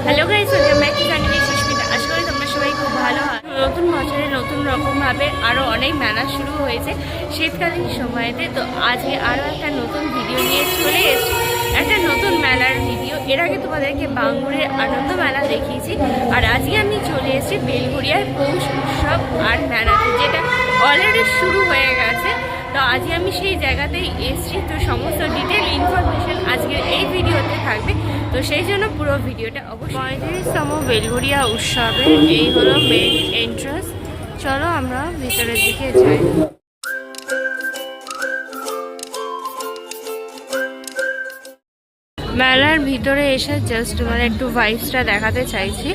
Hello guys, welcome back to channel Susmita. আশা করি তোমরা সবাই খুব ভালো হয়। নতুন বছরে নতুন রকমভাবে আরও অনেক মেলা শুরু হয়েছে শীতকালীন সময়তে। তো আজকে আরও একটা নতুন ভিডিও নিয়ে চলে এসেছি, একটা নতুন মেলার ভিডিও। এর আগে তোমাদেরকে বাঙ্গুরের আনন্দ মেলা দেখিয়েছি, আর আজকে আমি চলে এসেছি বেলঘরিয়ার পৌষ উৎসব আর মেলাতে, যেটা অলরেডি শুরু হয়ে গেছে। তো আজকে আমি সেই জায়গাতেই এসেছি। তো সমস্ত ডিটেল ইনফরমেশন আজকের এই ভিডিওতে থাকবে, তো সেই জন্য পুরো ভিডিওটা অবশ্যই। 35তম বেলঘরিয়া উৎসবে এই হলো মেন এন্ট্রান্স। চলো আমরা ভিতরের দিকে যাই। মেলার ভিতরে এসে জাস্ট মানে একটু ভাইবসটা দেখাতে চাইছি।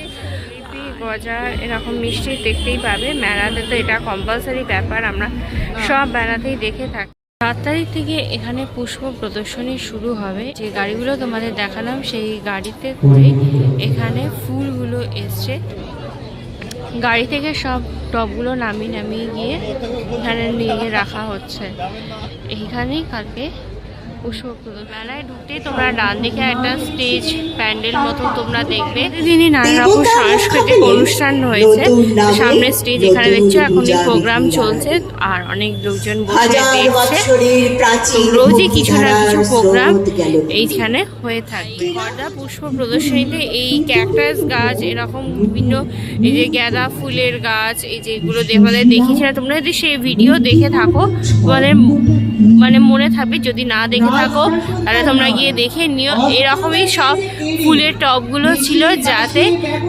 গজা এরকম মিষ্টি দেখতেই পাবে মেলাতে, তো এটা কম্পালসারি ব্যাপার, আমরা সব মেলাতেই দেখে থাকি। 7 তারিখ থেকে এখানে পুষ্প প্রদর্শনী শুরু হবে। যে গাড়িগুলো তোমাদের দেখালাম সেই গাড়িতে করে এখানে ফুলগুলো এসছে। গাড়ি থেকে সব টবগুলো নামিয়ে গিয়ে এখানে নিয়ে রাখা হচ্ছে। এইখানেই কালকে পুষ্প প্রদর্শনী। মেলায় ঢুকতেই তোমরা ডান দিকে একটা স্টেজ প্যান্ডেল মতো তোমরা দেখবে। দিনই নানা রকম সাংস্কৃতিক অনুষ্ঠান হয়েছে। সামনে স্টেজ এখানে দেখছো, এখনই প্রোগ্রাম চলছে আর অনেক লোকজন বসে দেখছে। রোজই কিছু না কিছু প্রোগ্রাম এইখানে হয়ে থাকবে। গড়দা পুষ্প প্রদর্শনীতে এই ক্যাকটাস গাছ, এরকম বিভিন্ন এই যে গাঁদা ফুলের গাছ, এই যেগুলো তোমাদের দেখিয়েছিলাম, তোমরা যদি সেই ভিডিও দেখে থাকো তোমাদের মানে মনে থাকবে। যদি না দেখে থাকো তাহলে তোমরা গিয়ে দেখে নিও। এরকমই সব ফুলের টবগুলো ছিল, যাতে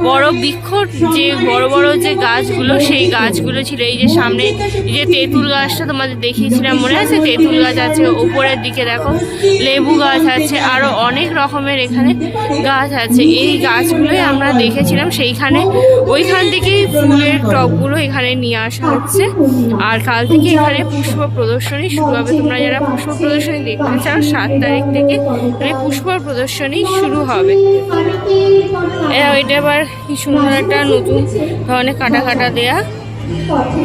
বড় বৃক্ষ যে বড় বড় যে গাছগুলো সেই গাছগুলো ছিল। এই যে সামনে এই যে তেঁতুল গাছটা তোমাদের দেখিয়েছিলাম, মনে আছে? তেঁতুল গাছ আছে, উপরের দিকে দেখো লেবু গাছ আছে, আরও অনেক রকমের এখানে গাছ আছে। এই গাছগুলোই আমরা দেখেছিলাম সেইখানে। ওইখান থেকেই ফুলের টবগুলো এখানে নিয়ে আসা হচ্ছে। আর কাল থেকে এখানে পুষ্প প্রদর্শনী শুরু হবে। তোমরা যারা পুষ্প প্রদর্শনী দেখতে চাও, 7 তারিখ থেকে এখানে পুষ্প প্রদর্শনী শুরু হবে। এটা আবার কি সুন্দর একটা নতুন ধরনের কাটা দেয়া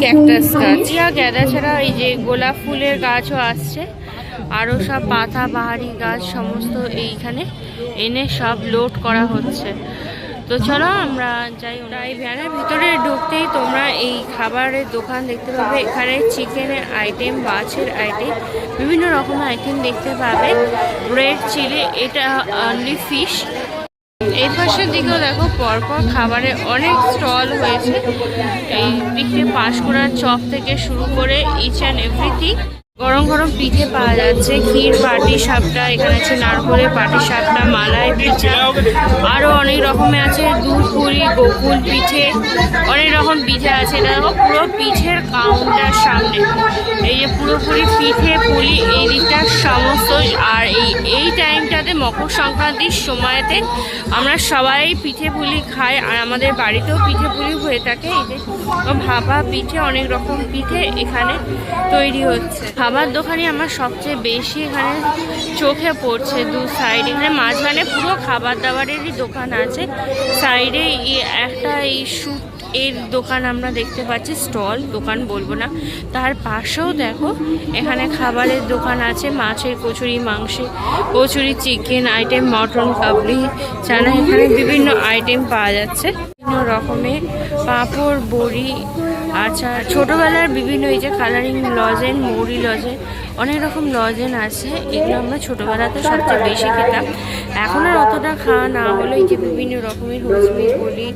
ক্যাকটাস গাছ। গাঁদা ছাড়া এই যে গোলাপ ফুলের গাছও আসছে, আরও সব পাতা বাহারি গাছ সমস্ত এইখানে এনে সব লোড করা হচ্ছে। তো চলো আমরা যাই। এই ভ্যানের ভিতরে ঢুকতেই তোমরা এই খাবারের দোকান দেখতে পাবে। এখানে চিকেনের আইটেম, মাছের আইটেম, বিভিন্ন রকমের আইটেম দেখতে পাবে। রেড চিলি, এটা অনলি ফিশ। এই পাশের দিকেও দেখো পরপর খাবারের অনেক স্টল হয়েছে। এই দিকে পাঁশকুড়ার চপ থেকে শুরু করে ইচ অ্যান্ড এভরিথিং। গরম গরম পিঠে পাওয়া যাচ্ছে, ক্ষীর, পাটি সাপটা, এখানে আছে নারকলের পাটি সাপটা, মালাই পিঠা, আরও অনেক রকমের আছে, দুধ পুরি, গোকুল পিঠে, অনেক রকম পিঠে আছে। এটা দেখো পুরো পিঠের কাউন্টার সামনে, এই যে পুরোপুরি পিঠে পুলি এই দিকটা সমস্ত। আর এই টাইমটাতে মকর সংক্রান্তির সময়তে আমরা সবাই পিঠে পুলি খাই, আর আমাদের বাড়িতেও পিঠে পুলি হয়ে থাকে। এই যে ভাপা পিঠে, অনেক রকম পিঠে এখানে তৈরি হচ্ছে। খাবার দোকানে আমার সবচেয়ে বেশি এখানে চোখে পড়ছে দু সাইড, এখানে মাঝখানে পুরো খাবার দাবারেরই দোকান আছে, সাইডে একটা এই স্যুট এর দোকান আমরা দেখতে পাচ্ছি, স্টল দোকান বলবো না। তার পাশেও দেখো এখানে খাবারের দোকান আছে, মাছের কচুরি, মাংসের কচুরি, চিকেন আইটেম, মটন, কাবলি, চানা, এখানে বিভিন্ন আইটেম পাওয়া যাচ্ছে। বিভিন্ন রকমের পাঁপড়, বড়ি, আচার, ছোটোবেলার বিভিন্ন এই যে কালারিং লজেন, মৌরি লজেন, অনেক রকম লজেন আছে। এগুলো আমরা ছোটোবেলাতে সবচেয়ে বেশি খেতাম, এখন আর অতটা খাওয়া না হলো। এই যে বিভিন্ন রকমের হজমি, বলি,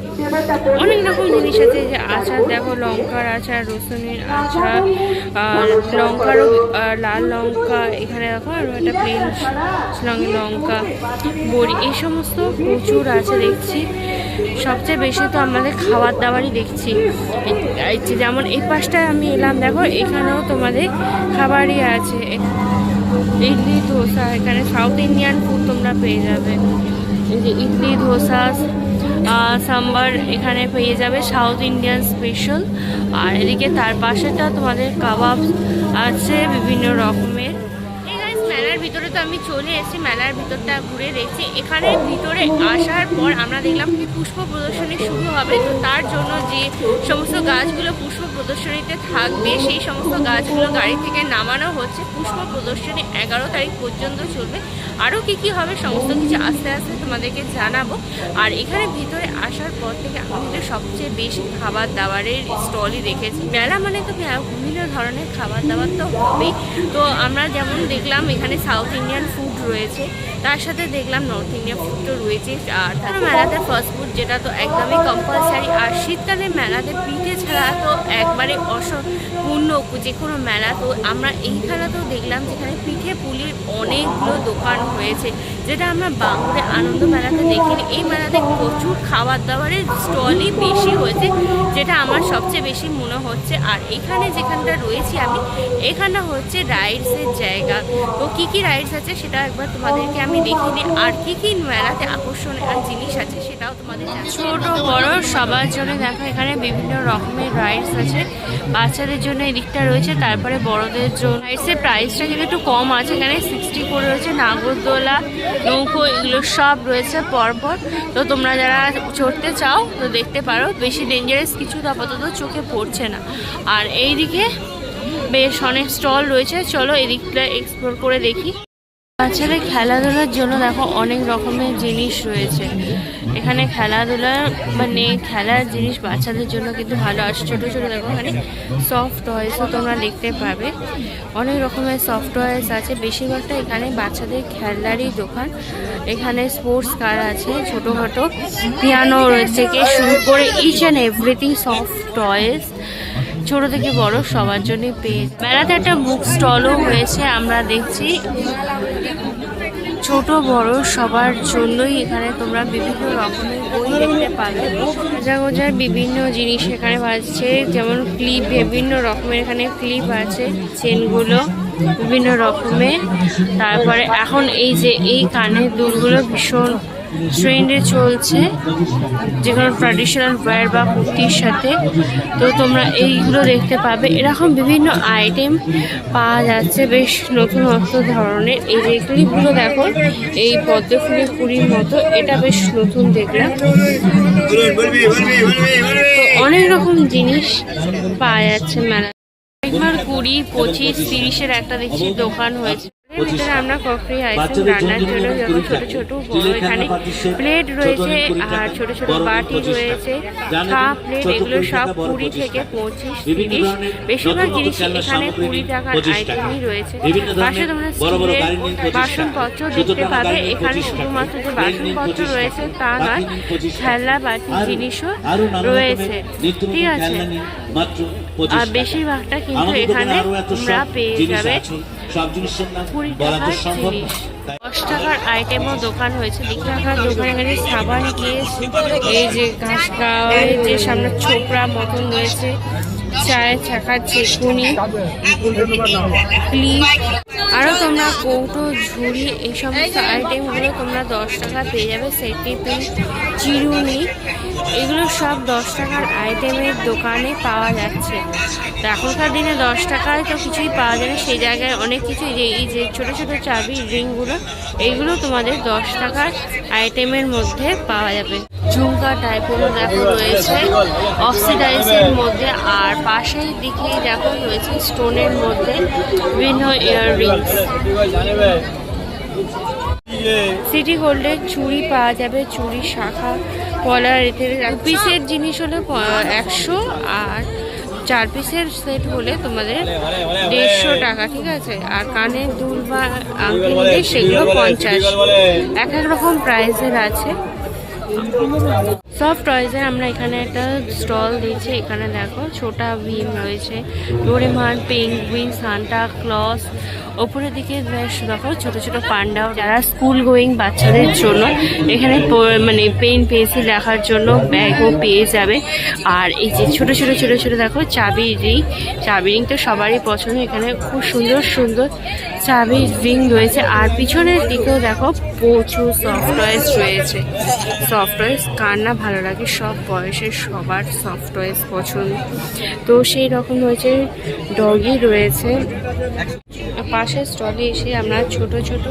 অনেক রকম জিনিস আছে। যে আচার দেখো, লঙ্কার আচার, রসুনের আচার, লঙ্কারও লাল লঙ্কা, এখানে দেখো আরও একটা প্লেন লঙ্কা, বড়ি, এই সমস্ত প্রচুর আছে দেখছি। সবচেয়ে বেশি তো আমাদের খাবার দাবারই দেখছি। যেমন এই পাশটায় আমি এলাম, দেখো এখানেও তোমাদের খাবারই আছে, ইডলি, ধোসা, এখানে সাউথ ইন্ডিয়ান ফুড তোমরা পেয়ে যাবে। এই যে ইডলি, ধোসা, সাম্বার এখানে পেয়ে যাবে, সাউথ ইন্ডিয়ান স্পেশাল। আর এদিকে তার পাশেটা তোমাদের কাবাব আছে বিভিন্ন রকমের। মেলার ভিতরে তো আমি চলে এসেছি, মেলার ভিতরটা ঘুরে দেখছি। এখানে ভিতরে আসার পর আমরা দেখলাম কি পুষ্প প্রদর্শনী শুরু হবে। তো তার জন্য যে সমস্ত গাছগুলো পুষ্প প্রদর্শনীতে থাকবে সেই সমস্ত গাছগুলো গাড়ি থেকে নামানো হচ্ছে। পুষ্প প্রদর্শনী 11 তারিখ পর্যন্ত চলবে। আরও কি হবে সমস্ত কিছু আস্তে আস্তে তোমাদেরকে জানাবো। আর এখানে ভিতরে আসার পর থেকে আমি কিন্তু সবচেয়ে বেশি খাবার দাবারের স্টলই দেখেছি। মেলা মানে তো বিভিন্ন ধরনের খাবার দাবার তো হবেই। তো আমরা যেমন দেখলাম এখানে সাউথ ইন্ডিয়ান ফুড রয়েছে, তার সাথে দেখলাম নর্থ ইন্ডিয়ান ফুডও রয়েছে। আর তার মেলাতে ফাস্ট ফুড যেটা তো একদমই কম্পালসারি। আর শীতকালে মেলাতে পিঠে ছাড়া তো একবারে অসম্পূর্ণ যে কোনো মেলা। তো আমরা এইখানেতেও দেখলাম যেখানে পিঠে পুলির অনেকগুলো দোকান হয়েছে, যেটা আমরা বাঙুরে আনন্দ মেলাতে দেখিনি। এই মেলাতে প্রচুর খাবার দাবারের স্টলই বেশি হয়েছে, যেটা আমার সবচেয়ে বেশি মনে হচ্ছে। আর এখানে যেখানটা রয়েছি আমি, এখানটা হচ্ছে রাইডসের জায়গা। তো কি রাইডস আছে সেটা একবার তোমাদেরকে আমি দেখিনি, আর কি মেলাতে আকর্ষণীয় জিনিস আছে সেটাও তোমাদের ছোট বড় সবার জন্য দেখো এখানে বিভিন্ন রকমের রাইডস আছে। বাচ্চাদের জন্য এদিকটা রয়েছে, তারপরে বড়দের জন্য রাইডসের প্রাইসটা কিন্তু একটু কম আছে। এখানে 60 করে রয়েছে। নাগরদোলা, নৌকো এগুলো সব রয়েছে পরপর। তো তোমরা যারা চড়তে চাও তো দেখতে পারো, বেশি ডেঞ্জারাস কিছু আপাতত চোখে পড়ছে না। আর এইদিকে বেশ অনেক স্টল রয়েছে, চলো এদিকটা এক্সপ্লোর করে দেখি। বাচ্চাদের খেলাধুলার জন্য দেখো অনেক রকমের জিনিস রয়েছে এখানে। খেলাধুলার মানে খেলার জিনিস বাচ্চাদের জন্য কিন্তু ভালো আছে। ছোটো ছোটো দেখো এখানে সফট টয়েসও তোমরা দেখতে পাবে। অনেক রকমের সফট টয়েস আছে, বেশিরভাগটা এখানে বাচ্চাদের খেলারই দোকান। এখানে স্পোর্টস কার আছে, ছোটোখাটো পিয়ানো থেকে শুরু করে each and everything soft toys ছোট থেকে বড় সবার জন্য পেয়ে। মেলাতে একটা বুক স্টলও হয়েছে, আমরা দেখছি ছোট বড় সবার জন্যই এখানে তোমরা বিভিন্ন রকমের বই দেখতে পাবে। গোজার বিভিন্ন জিনিস এখানে পাচ্ছে, যেমন ক্লিপ, বিভিন্ন রকমের এখানে ক্লিপ আছে, চেনগুলো বিভিন্ন রকমের। তারপরে এখন এই যে এই কানের দুলগুলো ভীষণ ট্রেন্ডে চলছে, যে কোনো ট্র্যাডিশনাল ওয়্যার বা কুর্তির সাথে। তো তোমরা এইগুলো দেখতে পাবে। এরকম বিভিন্ন আইটেম পাওয়া যাচ্ছে বেশ নতুন ধরনের। এই যে ক্লিপগুলো দেখো, এই পদ্ম ফুলের কুড়ির মতো, এটা বেশ নতুন দেখলাম। তো অনেক রকম জিনিস পাওয়া যাচ্ছে মেলা। একবার 20, 25, 30-এর একটা দেখছি দোকান হয়েছে। ভিতরে আমরা কফি আইসক্রিম রান্নার জন্য যেমন ছোট ছোট বড় এখানে প্লেট রয়েছে, আর ছোট ছোট বাটি রয়েছে, কাপ প্লেট, এগুলো সব 20 থেকে 25, 30। বেশিরভাগ জিনিস এখানে 20 টাকার আইটেমই রয়েছে। পাশে তোমরা স্টিলের বাসনপত্র দেখতে পাবে। এখানে শুধুমাত্র যে বাসনপত্র রয়েছে তা নয়, খেলা বাটি জিনিসও রয়েছে, ঠিক আছে। আর বেশিরভাগটা কিন্তু এখানে তোমরা পেয়ে যাবে 20 টাকার জিনিস। 10 টাকার আইটেমও দোকান হয়েছে। 20 টাকার দোকানে এখানে সাবান, কেস, এই যে ঘাস গাঁয়ের যে সামনে ছোকরা মতন রয়েছে, চায়ের চাকার চেকুনি, ক্লিপ, আরও তোমরা কৌটো, ঝুড়ি, এই সমস্ত আইটেমগুলো তোমরা 10 টাকা পেয়ে যাবে। সেটি পেন, চিরুনি, এগুলো সব 10 টাকার আইটেমের দোকানে পাওয়া যাচ্ছে। তো এখনকার দিনে 10 টাকায় তো কিছুই পাওয়া যায় না, সেই জায়গায় অনেক কিছু, এই যে ছোটো ছোটো চাবি রিংগুলো, এইগুলো তোমাদের 10 টাকার আইটেমের মধ্যে পাওয়া যাবে। ঝুমকা টাইপেরও দেখো রয়েছে অক্সিডাইজের মধ্যে। আর পাশের দিকেই দেখো রয়েছে স্টোনের মধ্যে বিভিন্ন ইয়াররিংস। সিটি গোল্ডের চুড়ি পাওয়া যাবে, চুড়ি, শাখা, পলার, এতে 2 পিসের জিনিস হলে 100, আর 4 পিসের সেট হলে তোমাদের 150 টাকা, ঠিক আছে। আর কানের দুল বা আংটি নিলে সেগুলো 50। এক এক রকম প্রাইসের আছে। সফট টয়েসের আমরা এখানে একটা স্টল দিয়েছি। এখানে দেখো ছোটা ভীম রয়েছে, ডোরেমন, পেঙ্গুইন, সান্টা ক্লজ। ওপরের দিকে বেশ দেখো ছোট ছোট পান্ডাও। যারা স্কুল গোয়িং বাচ্চাদের জন্য এখানে মানে পেন পেন্সিল রাখার জন্য ব্যাগও পেয়ে যাবে। আর এই যে ছোট ছোট ছোট ছোট দেখো চাবি রিং, চাবি রিং তো সবারই পছন্দ। এখানে খুব সুন্দর সুন্দর চাবি রিং রয়েছে। আর পিছনের দিকেও দেখো প্রচুর সফট টয়েস রয়েছে। সফট টয়েস কার না ভালো লাগে, সব বয়সের সবার সফট টয়েস পছন্দ। তো সেই রকম রয়েছে, ডগি রয়েছে, পাশের স্টলে এসে আমরা ছোট ছোট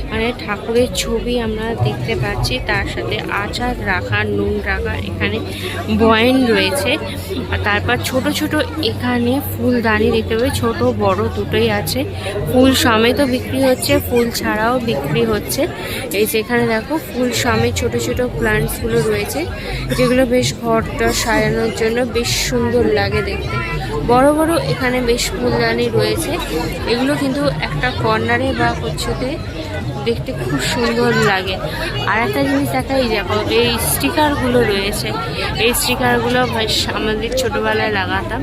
মানে ঠাকুরের ছবি আমরা দেখতে পাচ্ছি, তার সাথে আচার রাখা, নুন রাখা, এখানে বয়ান রয়েছে। আর তারপর ছোট ছোট এখানে ফুলদানি দেখতে পাবে, ছোট বড় দুটোই আছে। ফুল সমেতও বিক্রি হচ্ছে, ফুল ছাড়াও বিক্রি হচ্ছে। এই যে এখানে দেখো ফুল সমেত ছোট ছোট প্লান্টসগুলো রয়েছে, যেগুলো বেশ ঘরটা সাজানোর জন্য বেশ সুন্দর লাগে দেখতে। বড় বড় এখানে বেশ ফুলদানি রয়েছে, এগুলো কিন্তু একটা কর্নারে বা কোথাতে দেখতে খুব সুন্দর লাগে। আর একটা জিনিস দেখাই, দেখো এই স্টিকারগুলো রয়েছে, এই স্টিকারগুলো আমাদের ছোটোবেলায় লাগাতাম।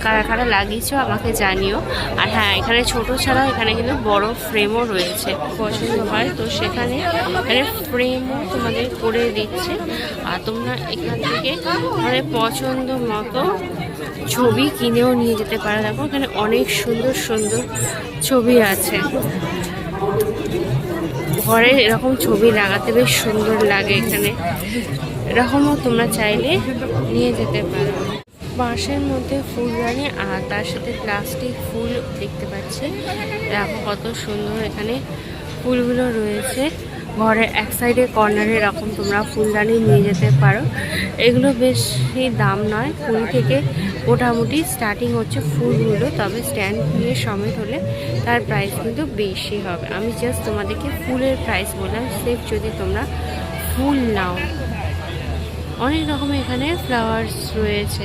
কারা কারা লাগিয়েছো আমাকে জানিও। আর হ্যাঁ, এখানে ছোট ছাড়াও এখানে কিন্তু বড় ফ্রেমও রয়েছে, পছন্দ হয় তো সেখানে এখানে ফ্রেমও তোমাদের করে দিচ্ছে। আর তোমরা এখান থেকে মানে পছন্দ মতো ছবি কিনেও নিয়ে যেতে পারো। দেখো এখানে অনেক সুন্দর সুন্দর ছবি আছে, ঘরে এরকম ছবি লাগাতে বেশ সুন্দর লাগে। এখানে এরকমও তোমরা চাইলে নিয়ে যেতে পারো। বাঁশের মধ্যে ফুলদানি আর তার সাথে প্লাস্টিক ফুল দেখতে পাচ্ছি। দেখো কত সুন্দর এখানে ফুলগুলো রয়েছে। ঘরের এক সাইডে কর্নারে এরকম তোমরা ফুলদানি নিয়ে যেতে পারো। এগুলো বেশি দাম নয়, 20 থেকে মোটামুটি স্টার্টিং হচ্ছে ফুলগুলো, তবে স্ট্যান্ড নিয়ে সমেত হলে তার প্রাইস কিন্তু বেশি হবে। আমি জাস্ট তোমাদেরকে ফুলের প্রাইস বললাম, সেফ যদি তোমরা ফুল নাও। অনেক রকমের এখানে ফ্লাওয়ার্স রয়েছে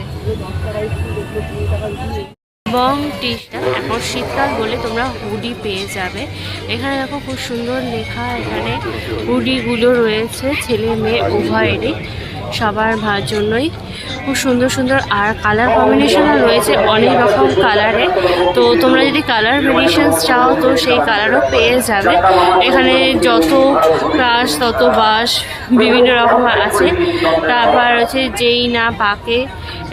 এবং টি-শার্ট। এখন শীতকাল বলে তোমরা হুডি পেয়ে যাবে। এখানে দেখো খুব সুন্দর লেখা, এখানে হুডিগুলো রয়েছে ছেলে মেয়ে উভয়েরই, সবার জন্যই খুব সুন্দর সুন্দর। আর কালার কম্বিনেশনও রয়েছে অনেক রকম কালারে, তো তোমরা যদি কালার ভেরিয়েশনস চাও তো সেই কালারও পেয়ে যাবে। এখানে যত ক্রাশ তত বাস বিভিন্ন রকম আছে। তারপর হচ্ছে যেই না পাকে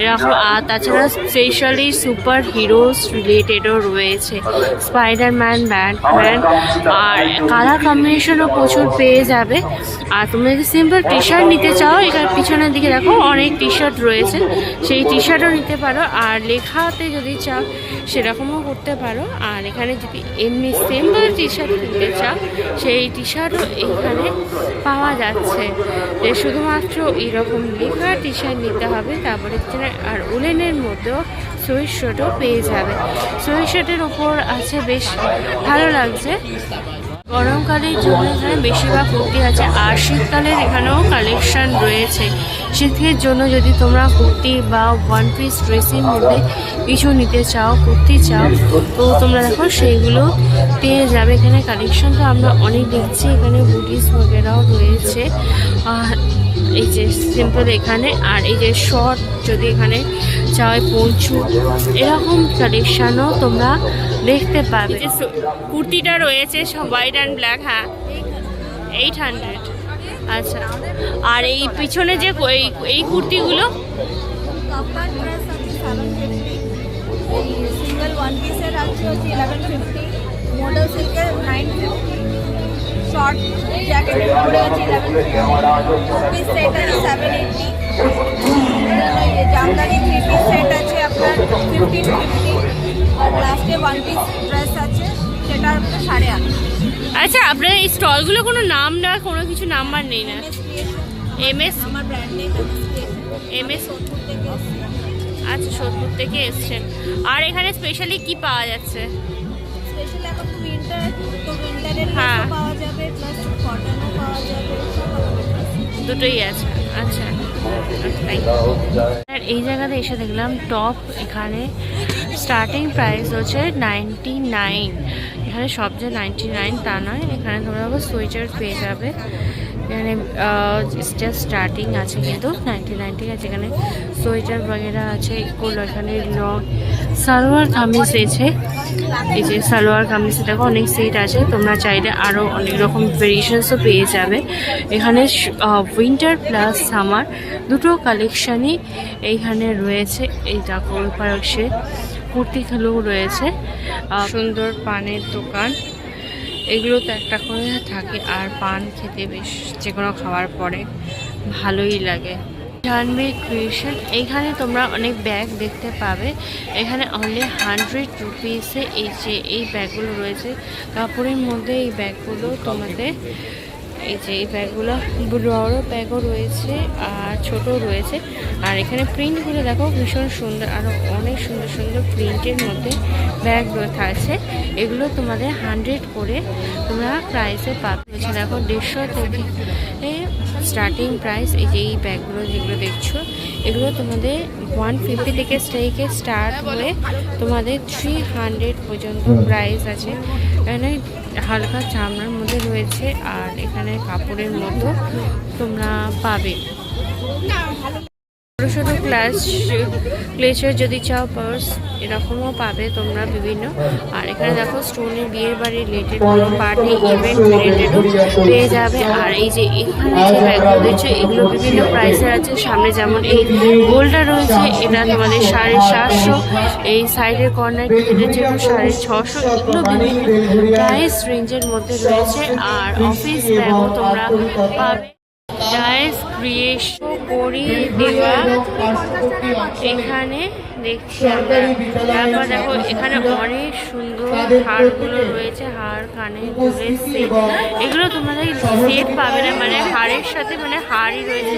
এরকম। আর তাছাড়া স্পেশালি সুপার হিরোস রিলেটেডও রয়েছে, স্পাইডারম্যান, ব্যাটম্যান। আর কালার কম্বিনেশনও প্রচুর পেয়ে যাবে। আর তুমি যদি সিম্পল টি শার্ট নিতে চাও, এখানে পিছনের দিকে দেখো অনেক টি শার্ট রয়েছে, সেই টি শার্টও নিতে পারো। আর লেখাতে যদি চাও সেরকমও করতে পারো। আর এখানে যদি এমনি সিম্পল টি শার্ট কিনতে চাও, সেই টি শার্টও এইখানে পাওয়া যাচ্ছে। যে শুধুমাত্র এইরকম লেখা টি শার্ট নিতে হবে। তারপরে আর উলেনের মধ্যেও সোয়েট শার্টও পেয়ে যাবে। সোয়েট শার্টের ওপর আছে, বেশ ভালো লাগছে। গরমকালের জন্য এখানে বেশিরভাগ কুর্তি আছে। আর শীতকালের এখানেও কালেকশান রয়েছে। শীতের জন্য যদি তোমরা কুর্তি বা ওয়ান পিস ড্রেসের মধ্যে কিছু নিতে চাও, কুর্তি চাও, তো তোমরা দেখো সেইগুলো পেয়ে যাবে। এখানে কালেকশান তো আমরা অনেক দেখছি, এখানে বুটিস বগেরাও রয়েছে। এই যে সিম্পল এখানে, আর এই যে শর্ট যদি এখানে চাই পঞ্চু, এরকম কালেকশানও তোমরা দেখতে পাবে। কুর্তিটা রয়েছে হোয়াইট অ্যান্ড ব্ল্যাক, হ্যাঁ 800। আচ্ছা, আর এই পিছনে যে এই কুর্তিগুলো সিঙ্গেল ওয়ান পিসের আছে 1150, মডেল সিল্কের 950, শর্ট জ্যাকেট উপরে আছে 1150, পিস সেট আছে 780, জামদানি 3 পিস সেট আছে আপনার 1550, আর লাস্টে ওয়ান পিস ড্রেস আছে সেটা আপনার 850। আচ্ছা, আপনার এই স্টলগুলো কোনো নাম না, কোনো কিছু নাম্বার নেই না? MS, আমার ব্র্যান্ড নেম MS। সোদপুর থেকে এসেছি। আচ্ছা, সোদপুর থেকে এসছেন। আর এখানে স্পেশালি কি পাওয়া যাচ্ছে? স্পেশাল এখন তো উইন্টার, তো উইন্টারের হ্যাঁ, পাওয়া যাবে, প্লাস কটনও পাওয়া যাবে, দুটোই আছে। আচ্ছা, আর এই জায়গাতে এসে দেখলাম টপ, এখানে স্টার্টিং প্রাইস হচ্ছে 99। এখানে সব যে 99 তা নয়, এখানে তোমরা আবার সোয়েটার পেয়ে যাবে। এখানে জাস্ট স্টার্টিং আছে, কিন্তু 99 ঠিক আছে। এখানে সোয়েটার বগেরা আছে, এগুলো এখানে লং সালোয়ার কামিজ আছে। এই যে সালোয়ার কামিজ, দেখো অনেক সেট আছে, তোমরা চাইলে আরও অনেক রকম ভেরিয়েশনসও পেয়ে যাবে। এখানে উইন্টার প্লাস সামার দুটো কালেকশানই এইখানে রয়েছে। এই দেখো পাশে কুর্তিগুলোও রয়েছে। সুন্দর পানের দোকান, এগুলো তো একটা করে থাকে। আর পান খেতে বেশ যে কোনো খাওয়ার পরে ভালোই লাগে। জাহ্নবী ক্রিয়েশন, এখানে তোমরা অনেক ব্যাগ দেখতে পাবে। এখানে অনলি 100 রুপিসে এই ব্যাগগুলো রয়েছে। কাপড়ের মধ্যে এই ব্যাগগুলো তোমাদের এই ব্যাগগুলো বড় ব্যাগও রয়েছে আর ছোটও রয়েছে। আর এখানে প্রিন্টগুলো দেখো ভীষণ সুন্দর, আরও অনেক সুন্দর সুন্দর প্রিন্টের মধ্যে ব্যাগ আছে। এগুলো তোমাদের 100 করে তোমরা প্রাইসে পাবে। দেখো 150 থেকে স্টার্টিং প্রাইস। এই ব্যাগগুলো যেগুলো দেখছো এগুলো তোমাদের 150 থেকে স্টার্ট হয়ে তোমাদের 300 পর্যন্ত প্রাইস আছে। এখানে হালকা চামড়ার মধ্যে রয়েছে আর এখানে কাপড়ের মতো তোমরা পাবে। ছোটো ছোটো ক্লেচার যদি চাও পার্স এরকমও পাবে তোমরা বিভিন্ন। আর এখানে দেখো স্টোনের বিয়ের বাড়ির রিলেটেড কোনো পার্টি ইভেন্ট রিলেটেডও পেয়ে যাবে। আর এই যে এখানে যে ব্যাগগুলো দিচ্ছে এগুলো বিভিন্ন প্রাইসের আছে। সামনে যেমন এই গোলটা রয়েছে, এটা তোমাদের 750। এই সাইডের কর্নার কেটে যেগুলো 650, এগুলো বিভিন্ন প্রাইস রেঞ্জের মধ্যে রয়েছে। আর অফিস ব্যাগও তোমরা পাবে। ডাইস ক্রিয়েশন করিয়ে দেওয়া এখানে দেখছি আমরা। তারপর দেখো এখানে অনেক সুন্দর হারগুলো রয়েছে, হার কানের দুলের সেট। এগুলো তোমাদের সেট পাবে না, মানে হারের সাথে মানে হারই রয়েছে,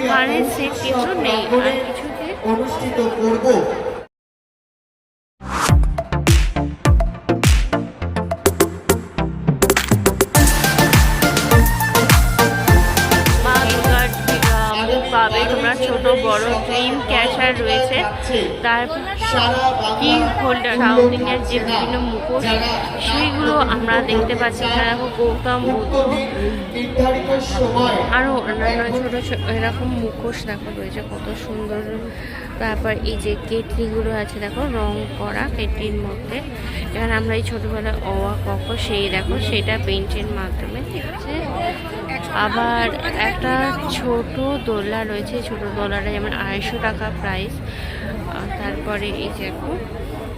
কানের সেট কিছু নেই। আর কিছুতে অনুষ্ঠিত করব। পাবে তোমরা ছোট বড় ড্রিম ক্যাচার রয়েছে। তারপর কি হোল্ডার সাউথ ইন্ডিয়ার যে বিভিন্ন মুখোশ সেইগুলো আমরা দেখতে পাচ্ছি। এখানে দেখো গৌতম বুদ্ধ আরও অন্যান্য ছোটো এরকম মুখোশ দেখো রয়েছে কত সুন্দর। তারপর এই যে কেটলিগুলো আছে দেখো রং করা কেটলির মধ্যে। এখানে আমরা এই ছোটোবেলায় অওয়া কক সেই দেখো সেটা পেন্টের মাধ্যমে দেখছে। আবার একটা ছোট দোলনা রয়েছে, ছোট দোলনাটা যেমন 250 টাকা প্রাইস। তারপরে এই যে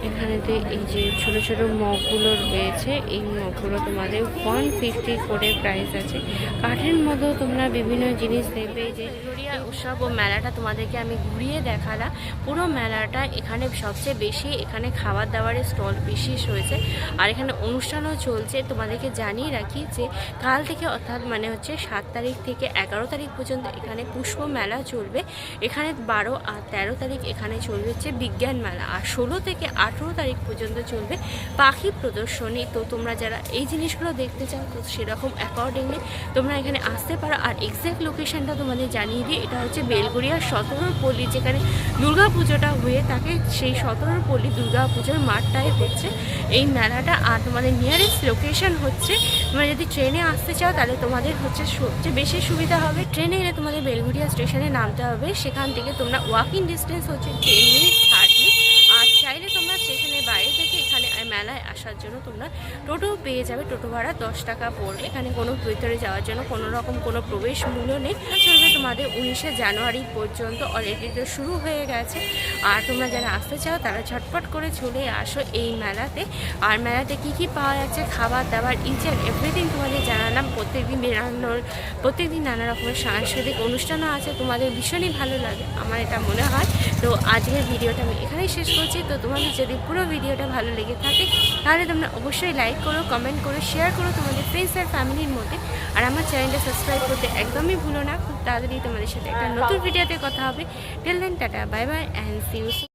এখানেতে এই যে ছোট ছোট মগগুলো রয়েছে, এই মগগুলো তোমাদের 150 করে প্রাইস আছে। কাঠের মধ্যেও তোমরা বিভিন্ন জিনিস দেখবে। এই যে বেলঘরিয়া উৎসব ও মেলাটা তোমাদেরকে আমি ঘুরিয়ে দেখালাম। পুরো মেলাটা এখানে সবচেয়ে বেশি এখানে খাবার দাবারের স্টল বিশেষ হয়েছে। আর এখানে অনুষ্ঠানও চলছে। তোমাদেরকে জানিয়ে রাখি যে কাল থেকে অর্থাৎ মানে হচ্ছে 7 তারিখ থেকে 11 তারিখ পর্যন্ত এখানে পুষ্প মেলা চলবে। এখানে 12 আর 13 তারিখ এখানে চলবে হচ্ছে বিজ্ঞান মেলা। আর 16 থেকে 18 তারিখ পর্যন্ত চলবে পাখি প্রদর্শনী। তো তোমরা যারা এই জিনিসগুলো দেখতে চাও তো সেরকম অ্যাকর্ডিংলি তোমরা এখানে আসতে পারো। আর এক্স্যাক্ট লোকেশনটা তোমাদের জানিয়ে দিই, এটা হচ্ছে বেলঘরিয়া 17 পল্লী, যেখানে দুর্গা পুজোটা হয়ে থাকে সেই 17 পল্লী দুর্গা পুজোর মাঠটাই হচ্ছে এই মেলাটা। আর তোমাদের নিয়ারেস্ট লোকেশন হচ্ছে তোমরা যদি ট্রেনে আসতে চাও তাহলে তোমাদের হচ্ছে সবচেয়ে বেশি সুবিধা হবে। ট্রেনে এলে তোমাদের বেলঘরিয়া স্টেশনে নামতে হবে, সেখান থেকে তোমরা ওয়াকিং ডিস্টেন্স হচ্ছে 10 মিনিট 30 মিনিট। আর চাইলে তোমরা স্টেশনের বাইরে থেকে এখানে মেলায় আসার জন্য তোমরা টোটো পেয়ে যাবে। টোটো ভাড়া 10 টাকা পড়বে। এখানে কোনো ভিতরে যাওয়ার জন্য কোনো রকম কোনো প্রবেশ মূল্য নেই। চলবে তোমাদের 19শে জানুয়ারি পর্যন্ত, অলরেডি তো শুরু হয়ে গেছে। আর তোমরা যারা আসতে চাও তারা ঝটপট করে চলে আসো এই মেলাতে। আর মেলাতে কি কি পাওয়া যাচ্ছে, খাবার দাবার, ইচ অ্যান্ড এভরিথিং তোমাদের জানালাম। প্রত্যেকদিন নানা রকমের সাংস্কৃতিক অনুষ্ঠানও আছে, তোমাদের ভীষণই ভালো লাগে আমার এটা মনে হয়। তো আজকের ভিডিওটা আমি এখানেই শেষ করছি। তো তোমাদের যদি পুরো ভিডিওটা ভালো লেগে থাকে তাহলে তোমরা অবশ্যই লাইক করো, কমেন্ট করো, শেয়ার করো তোমাদের ফ্রেন্ডস আর ফ্যামিলির মধ্যে। আর আমার চ্যানেলটা সাবস্ক্রাইব করতে একদমই ভুলো না। খুব তাড়াতাড়ি তোমাদের সাথে একটা নতুন ভিডিওতে কথা হবে। Till then tata, bye bye and see you.